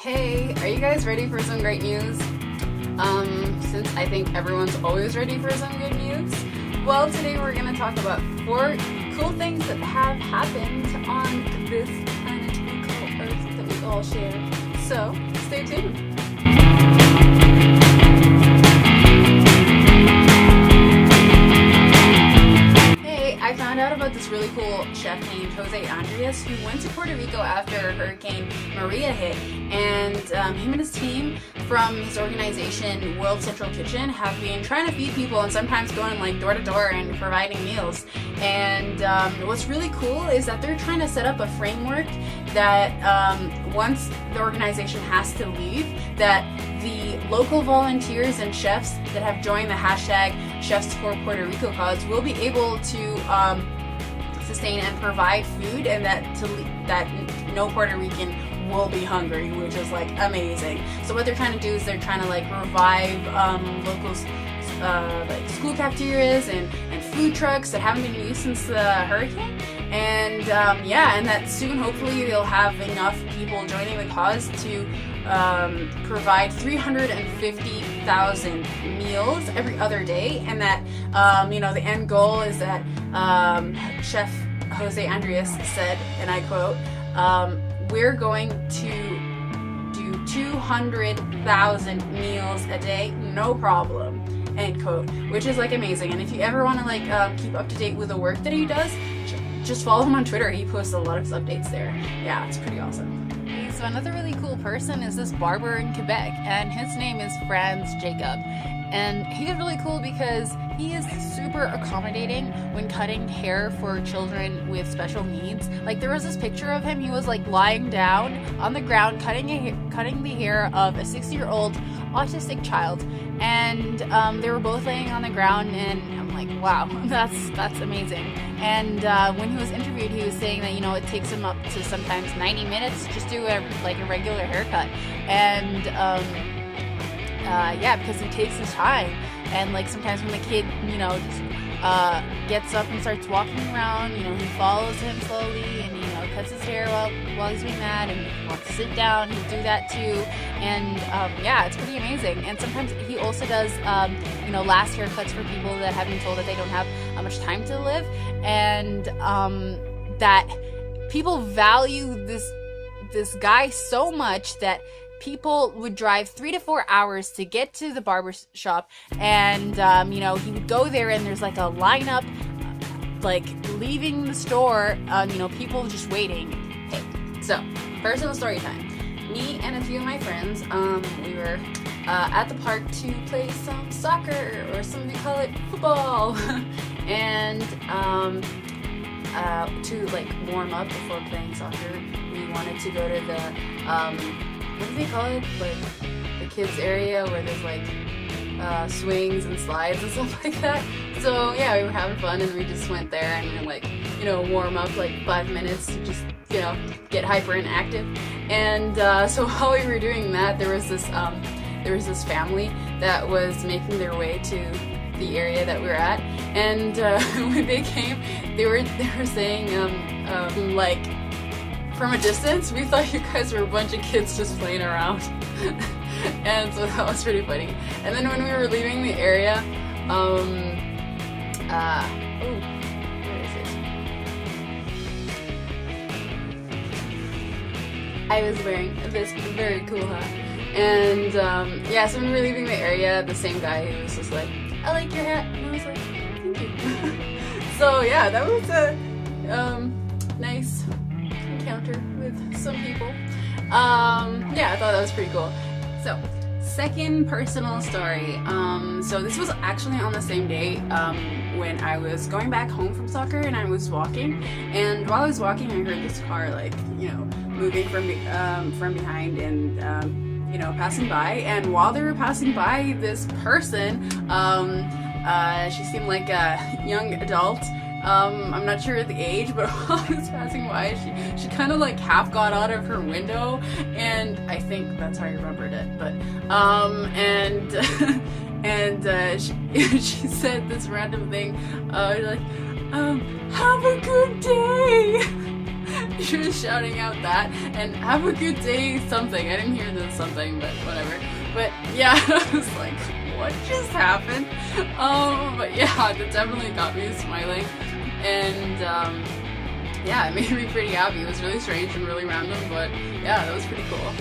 Hey, are you guys ready for some great news? Since I think everyone's always ready for some good news. Well, today we're going to talk about 4 cool things that have happened on this planet we call Earth that we all share. So, stay tuned. I found out about this really cool chef named Jose Andres who went to Puerto Rico after Hurricane Maria hit, and him and his team from his organization World Central Kitchen have been trying to feed people and sometimes going like door to door and providing meals. And what's really cool is that they're trying to set up a framework that once the organization has to leave, that the local volunteers and chefs that have joined the hashtag Chefs for Puerto Rico cause will be able to sustain and provide food, and that no Puerto Rican will be hungry, which is like amazing. So what they're trying to do is they're trying to like revive local like school cafeterias and food trucks that haven't been used since the hurricane. And yeah, and that soon hopefully they'll have enough people joining the cause to provide 350,000 meals every other day, and that the end goal is that Chef Jose Andres said, and I quote, "We're going to do 200,000 meals a day, no problem," end quote, which is like amazing. And if you ever want to like keep up to date with the work that he does, just follow him on Twitter. He posts a lot of his updates there. Yeah, it's pretty awesome. So another really cool person is this barber in Quebec, and his name is Franz Jacob. And he's really cool because he is super accommodating when cutting hair for children with special needs. Like there was this picture of him, he was like lying down on the ground cutting the hair of a 60-year-old autistic child. And they were both laying on the ground, and I'm like, wow, that's amazing. And when he was interviewed, he was saying that, it takes him up to sometimes 90 minutes to just do a regular haircut. And yeah, because he takes his time. And like sometimes when the kid, just gets up and starts walking around, he follows him slowly and cuts his hair while he's doing that. And if he wants to sit down, he'll do that too. And yeah, it's pretty amazing. And sometimes he also does last haircuts for people that have been told that they don't have much time to live, and that people value this guy so much that people would drive 3 to 4 hours to get to the barber shop, and he would go there and there's like a lineup like leaving the store, people just waiting. Hey, so personal story time. Me and a few of my friends, we were at the park to play some soccer, or some of you call it football, and to like warm up before playing soccer, we wanted to go to the what do they call it? Like the kids area where there's like swings and slides and stuff like that. So yeah, we were having fun and we just went there and like, warm up like 5 minutes to just, get hyper and active. And so while we were doing that, there was this family that was making their way to the area that we were at. And when they came, they were saying like, from a distance, we thought you guys were a bunch of kids just playing around. And so that was pretty funny. And then when we were leaving the area, where is it? I was wearing this very cool hat. And yeah, so when we were leaving the area, the same guy who was just like, "I like your hat." And I was like, "Thank you." So yeah, that was a nice encounter with some people. Yeah, I thought that was pretty cool. So, second personal story. So this was actually on the same day when I was going back home from soccer and I was walking. And while I was walking, I heard this car like, moving from behind and passing by. And while they were passing by, this person, she seemed like a young adult. I'm not sure the age, but while I was passing by, she kind of like half got out of her window, and I think that's how I remembered it. But she said this random thing, like, "Have a good day." She was shouting out that and have a good day something. I didn't hear the something, but whatever. But yeah, I was like, what just happened? But yeah, that definitely got me smiling. And yeah, it made me pretty happy. It was really strange and really random, but yeah, that was pretty cool.